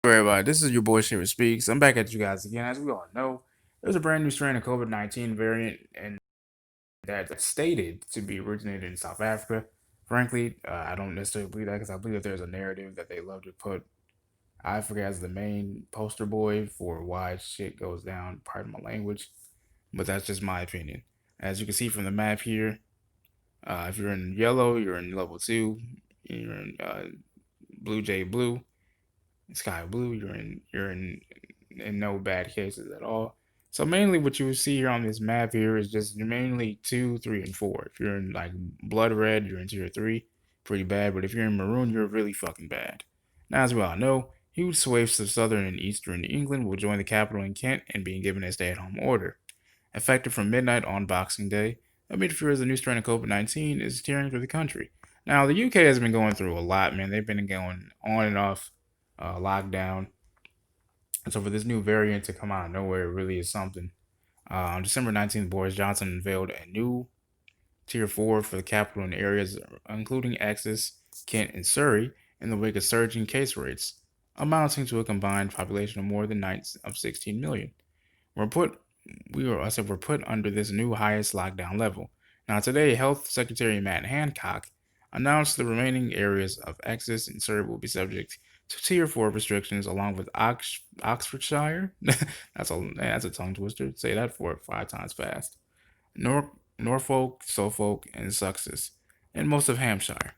Everybody, this is your boy Shiver Speaks. I'm back at you guys again. As we all know, there's a brand new strain of COVID-19 variant, and that's stated to be originated in South Africa. Frankly, I don't necessarily believe that because I believe that there's a narrative that they love to put Africa as the main poster boy for why shit goes down. Pardon my language, but that's just my opinion. As you can see from the map here, if you're in yellow, you're in level 2. You're in blue J blue, sky blue, you're in no bad cases at all. So mainly what you see here on this map here is just mainly 2, 3, and 4. If you're in like blood red, you're in tier 3, pretty bad. But if you're in maroon, you're really fucking bad. Now, as we all know, huge swathes of southern and eastern England will join the capital in Kent and being given a stay-at-home order. Effective from midnight on Boxing Day, amid fears a new strain of COVID-19 is tearing through the country. Now, the UK has been going through a lot, man. They've been going on and off lockdown. And so for this new variant to come out of nowhere, it really is something. On December 19th, Boris Johnson unveiled a new Tier 4 for the capital and areas, including Essex, Kent, and Surrey, in the wake of surging case rates, amounting to a combined population of more than 16 million. We're put we're put under this new highest lockdown level. Now today, Health Secretary Matt Hancock announced the remaining areas of Essex and Surrey will be subject to Tier 4 restrictions, along with Oxfordshire. That's a tongue twister. Say that 5 times fast. Norfolk, Suffolk, and Sussex, and most of Hampshire.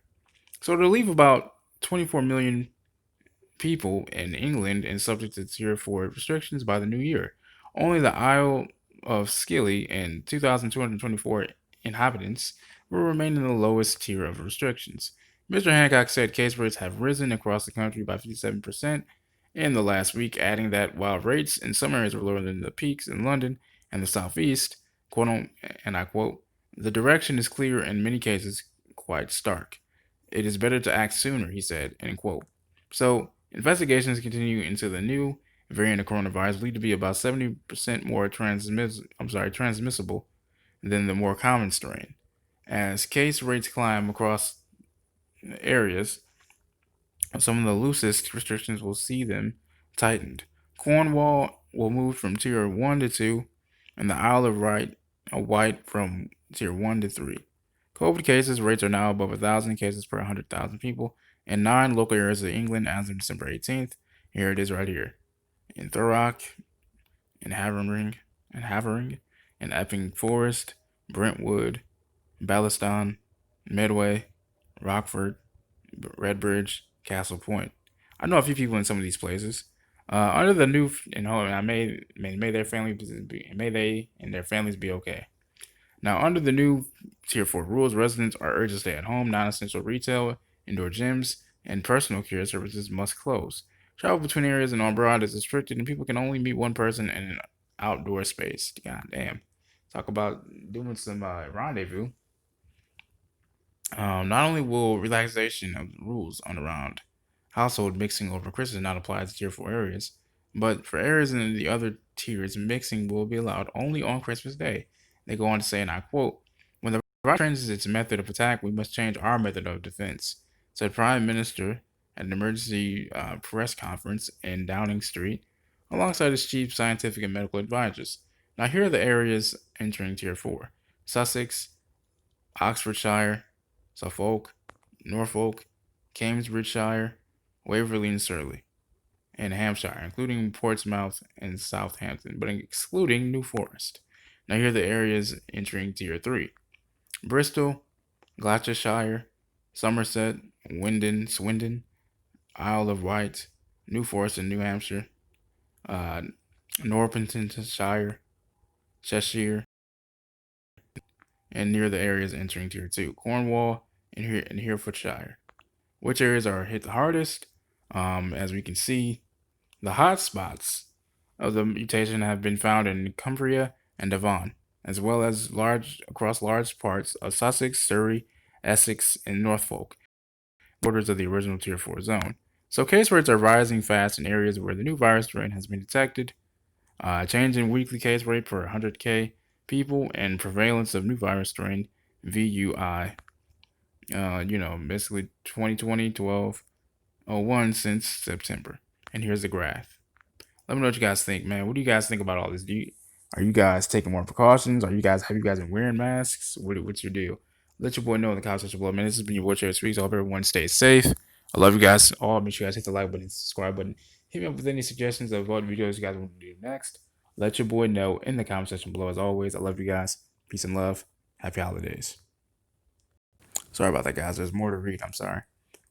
So to leave about 24 million people in England and subject to Tier 4 restrictions by the new year. Only the Isle of Scilly and 2,224 inhabitants will remain in the lowest tier of restrictions. Mr. Hancock said case rates have risen across the country by 57% in the last week, adding that while rates in some areas were lower than the peaks in London and the southeast, quote, and I quote, the direction is clear in many cases quite stark. It is better to act sooner, he said, end quote. So investigations continue into the new variant of coronavirus believed to be about 70% more transmissible than the more common strain. As case rates climb across areas, some of the loosest restrictions will see them tightened. Cornwall will move from tier 1 to 2, and the Isle of Wight from tier 1 to 3. COVID cases rates are now above 1,000 cases per 100,000 people in 9 local areas of England as of December 18th. Here it is right here. In Thurrock, in Havering, in Epping Forest, Brentwood, Ballaston, Medway, Rockford, Redbridge, Castle Point. I know a few people in some of these places. Under the new, and I may their families be okay. Now, under the new Tier 4 rules, residents are urged to stay at home. Non-essential retail, indoor gyms, and personal care services must close. Travel between areas and abroad is restricted, and people can only meet one person in an outdoor space. God damn. Talk about doing some rendezvous. Not only will relaxation of rules on around household mixing over Christmas not apply to Tier 4 areas, but for areas in the other tiers, mixing will be allowed only on Christmas Day. They go on to say, and I quote, when the virus changes its method of attack, we must change our method of defense, said Prime Minister at an emergency press conference in Downing Street, alongside his chief scientific and medical advisors. Now, here are the areas entering Tier 4: Sussex, Oxfordshire, Suffolk, Norfolk, Cambridgeshire, Waverley, and Surrey, and Hampshire, including Portsmouth and Southampton, but excluding New Forest. Now, here are the areas entering Tier 3: Bristol, Gloucestershire, Somerset, Swindon, Isle of Wight, New Forest in New Hampshire, Northamptonshire, Cheshire, and near the areas entering Tier 2, Cornwall and Herefordshire. Which areas are hit the hardest? As we can see, the hotspots of the mutation have been found in Cumbria and Devon, as well as across large parts of Sussex, Surrey, Essex, and Norfolk, borders of the original Tier 4 zone. So case rates are rising fast in areas where the new virus strain has been detected. Change in weekly case rate per 100K people and prevalence of new virus strain VUI. Basically 2020 1201 since September. And here's the graph. Let me know what you guys think, man. What do you guys think about all this? Are you guys taking more precautions? Have you guys been wearing masks? What's your deal? Let your boy know in the comment section below, man. This has been your boy Cherry Speaks. I hope everyone stays safe. I love you guys all. Make sure you guys hit the like button, subscribe button. Hit me up with any suggestions of what videos you guys want to do next. Let your boy know in the comment section below. As always, I love you guys. Peace and love. Happy holidays. Sorry about that, guys. There's more to read. I'm sorry.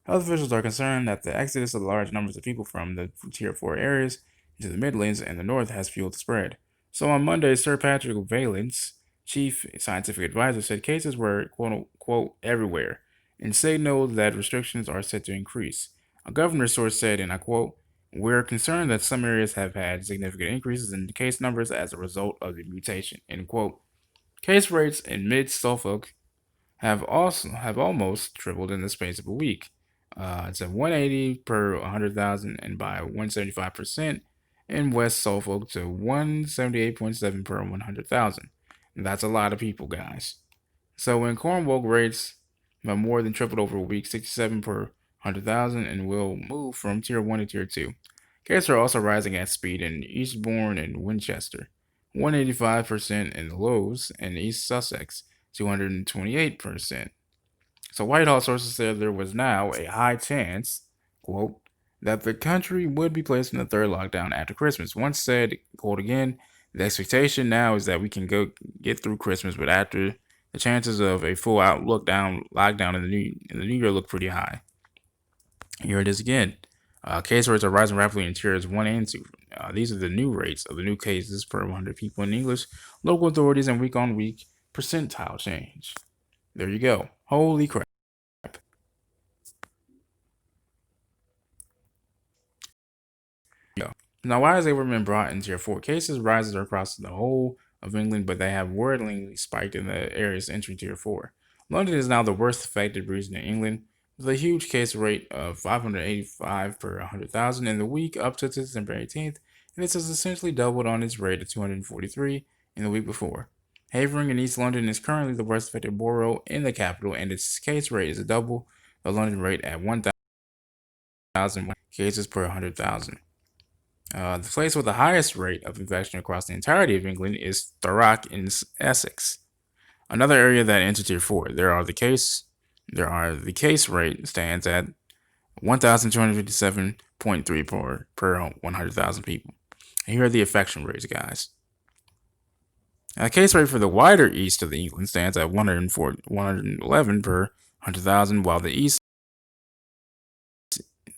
Health officials are concerned that the exodus of large numbers of people from the Tier 4 areas into the Midlands and the North has fueled the spread. So on Monday, Sir Patrick Vallance, chief scientific advisor, said cases were quote unquote everywhere and signaled that restrictions are set to increase. A governor's source said, and I quote, "We're concerned that some areas have had significant increases in case numbers as a result of the mutation." End quote. Case rates in mid-Suffolk have almost tripled in the space of a week. It's at 180 per 100,000 and by 175% in West Suffolk to 178.7 per 100,000. That's a lot of people, guys. So in Cornwall, rates have more than tripled over a week, 67 per 100,000, and will move from Tier 1 to Tier 2. Cases are also rising at speed in Eastbourne and Winchester, 185% in the Lowes and East Sussex, 228%. So Whitehall sources said there was now a high chance, quote, that the country would be placed in a third lockdown after Christmas. Once said, quote again, the expectation now is that we can get through Christmas, but after the chances of a full out lockdown in the new year look pretty high. Here it is again. Case rates are rising rapidly in tiers 1 and 2. These are the new rates of the new cases per 100 people in English, local authorities, and week-on-week percentile change. There you go. Holy crap. Now, why has it been brought in Tier 4? Cases rises across the whole of England, but they have worryingly spiked in the areas entering Tier 4. London is now the worst affected region in England, with a huge case rate of 585 per 100,000 in the week up to December 18th, and this has essentially doubled on its rate of 243 in the week before. Havering in East London is currently the worst affected borough in the capital, and its case rate is double the London rate at 1,000 cases per 100,000. The place with the highest rate of infection across the entirety of England is Thurrock in Essex, another area that entered Tier 4. The case rate stands at 1,257.3 per 100,000 people. And here are the infection rates, guys. The case rate for the wider east of England stands at 111 per 100,000, while the east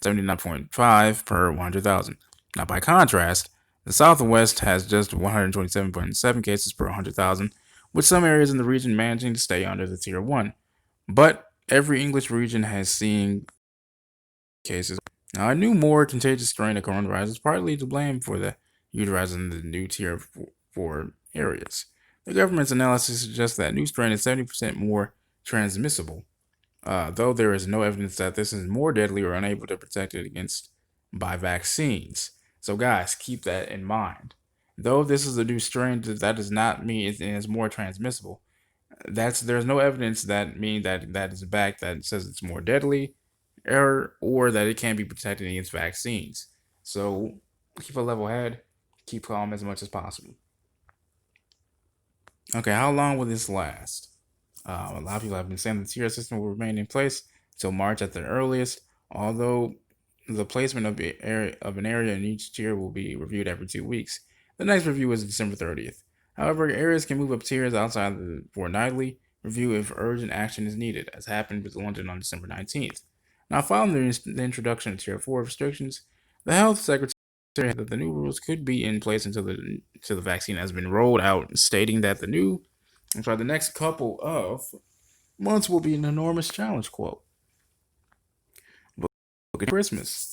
79.5 per 100,000. Now, by contrast, the South and West has just 127.7 cases per 100,000, with some areas in the region managing to stay under the Tier 1. But every English region has seen cases. Now, a new, more contagious strain of coronavirus is partly to blame for the huge rise in the new Tier 4 areas. The government's analysis suggests that new strain is 70% more transmissible, though there is no evidence that this is more deadly or unable to protect it against by vaccines. So guys, keep that in mind. Though this is a new strain, that does not mean it is more transmissible. There's no evidence that is back that says it's more deadly, or that it can be protected against vaccines. So keep a level head, keep calm as much as possible. Okay, how long will this last? A lot of people have been saying the tier system will remain in place until March at the earliest, although the placement of an area in each tier will be reviewed every 2 weeks. The next review is December 30th. However, areas can move up tiers outside the fortnightly review if urgent action is needed, as happened with London on December 19th. Now, following the introduction of Tier 4 restrictions, the Health Secretary said that the new rules could be in place until the vaccine has been rolled out, stating that the next couple of months will be an enormous challenge, quote. Look at Christmas.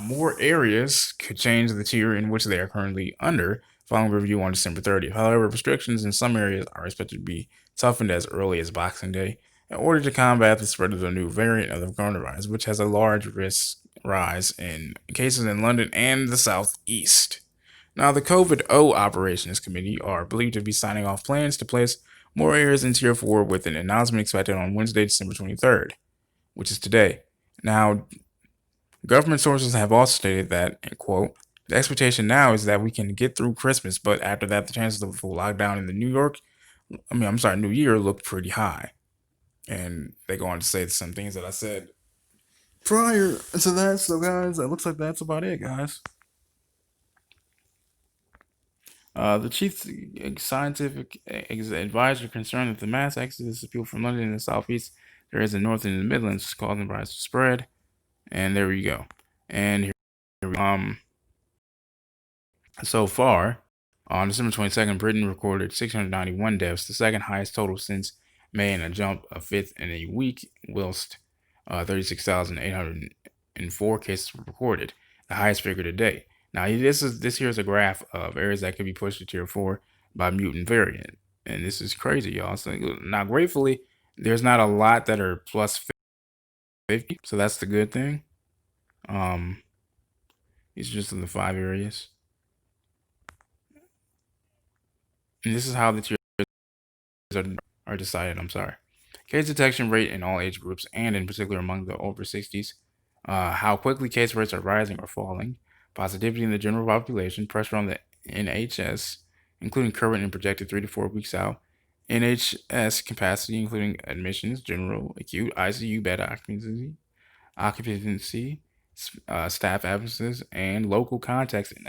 More areas could change the tier in which they are currently under following review on December 30th. However, restrictions in some areas are expected to be toughened as early as Boxing Day in order to combat the spread of the new variant of the coronavirus, which has a large risk rise in cases in London and the southeast. Now, the COVID-0 Operations Committee are believed to be signing off plans to place more areas in Tier 4 with an announcement expected on Wednesday, December 23rd, which is today. Now, Government sources have also stated that, and quote, the expectation now is that we can get through Christmas, but after that, the chances of a full lockdown in the New Year look pretty high. And they go on to say some things that I said prior to that. So, guys, it looks like that's about it, guys. The chief scientific advisor concerned that the mass exodus of people from London and the southeast, there is in the north and the Midlands, is causing virus to spread. And there we go. And here, so far, on December 22nd, Britain recorded 691 deaths, the second highest total since May, and a jump of fifth in a week, whilst 36,804 cases were recorded, the highest figure to date. Now, this here is a graph of areas that could be pushed to tier 4 by mutant variant, and this is crazy, y'all. So now, gratefully, there's not a lot that are plus 50, so that's the good thing. These are just in the 5 areas. And this is how the tiers are decided. Case detection rate in all age groups, and in particular among the over 60s. How quickly case rates are rising or falling. Positivity in the general population. Pressure on the NHS, including current and projected 3 to 4 weeks out. NHS capacity, including admissions, general, acute, ICU bed occupancy, staff absences, and local context in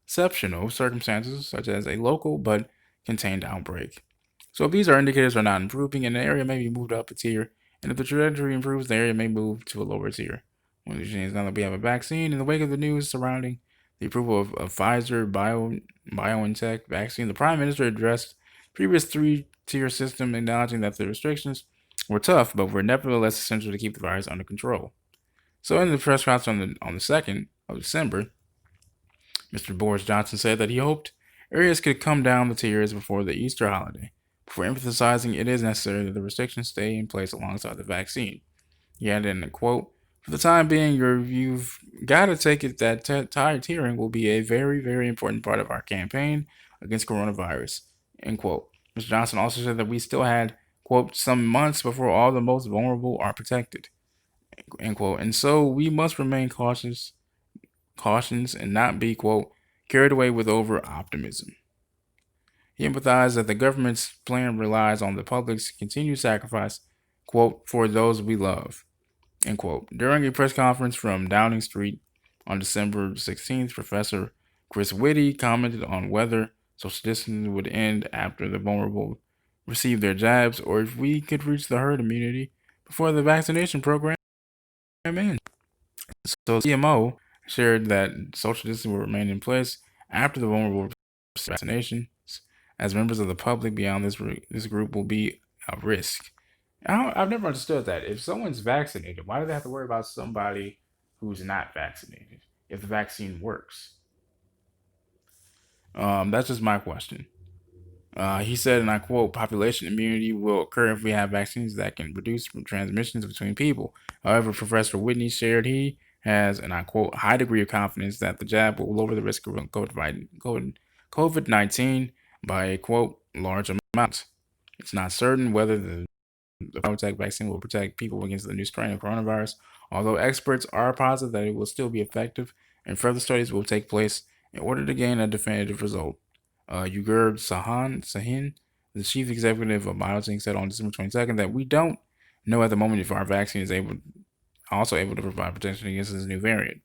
exceptional circumstances, such as a local but contained outbreak. So if these indicators are not improving, an area may be moved up a tier, and if the trajectory improves, the area may move to a lower tier. One of the things now that we have a vaccine, in the wake of the news surrounding the approval of Pfizer BioNTech vaccine, the Prime Minister addressed previous 3-tier system, acknowledging that the restrictions were tough, but were nevertheless essential to keep the virus under control. So in the press conference on the 2nd of December, Mr. Boris Johnson said that he hoped areas could come down the tiers before the Easter holiday, before emphasizing it is necessary that the restrictions stay in place alongside the vaccine. He added in a quote, "For the time being, you've got to take it that tiering will be a very, very important part of our campaign against coronavirus," end quote. Mr. Johnson also said that we still had, quote, "some months before all the most vulnerable are protected," end quote. And so we must remain cautions and not be, quote, carried away with over optimism. He emphasized that the government's plan relies on the public's continued sacrifice, quote, for those we love, end quote. During a press conference from Downing Street on December 16th, Professor Chris Whitty commented on whether social distancing would end after the vulnerable receive their jabs, or if we could reach the herd immunity before the vaccination program ends. So CMO shared that social distancing will remain in place after the vulnerable vaccinations, as members of the public beyond this group will be at risk. I've never understood that. If someone's vaccinated, why do they have to worry about somebody who's not vaccinated if the vaccine works? That's just my question. He said, and I quote, "Population immunity will occur if we have vaccines that can reduce transmissions between people." However, Professor Whitney shared he has, and I quote, "high degree of confidence that the jab will lower the risk of COVID-19 by a, quote, large amount. It's not certain whether the BioNTech vaccine will protect people against the new strain of coronavirus, although experts are positive that it will still be effective, and further studies will take place in order to gain a definitive result." Ugur Sahin, the chief executive of BioNTech, said on December 22nd that we don't know at the moment if our vaccine is also able to provide protection against this new variant.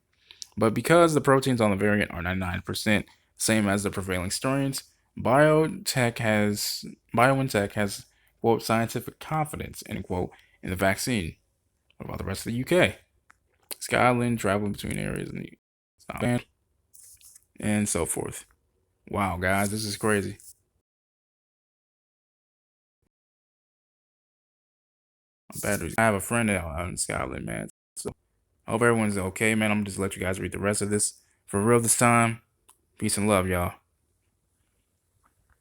But because the proteins on the variant are 99% same as the prevailing strains, BioNTech has, quote, scientific confidence, end quote, in the vaccine. What about the rest of the UK? Scotland, traveling between areas and so forth. Wow, guys, this is crazy. Batteries. I have a friend out in Scotland, man. So I hope everyone's okay, man. I'm gonna just let you guys read the rest of this. For real this time. Peace and love, y'all.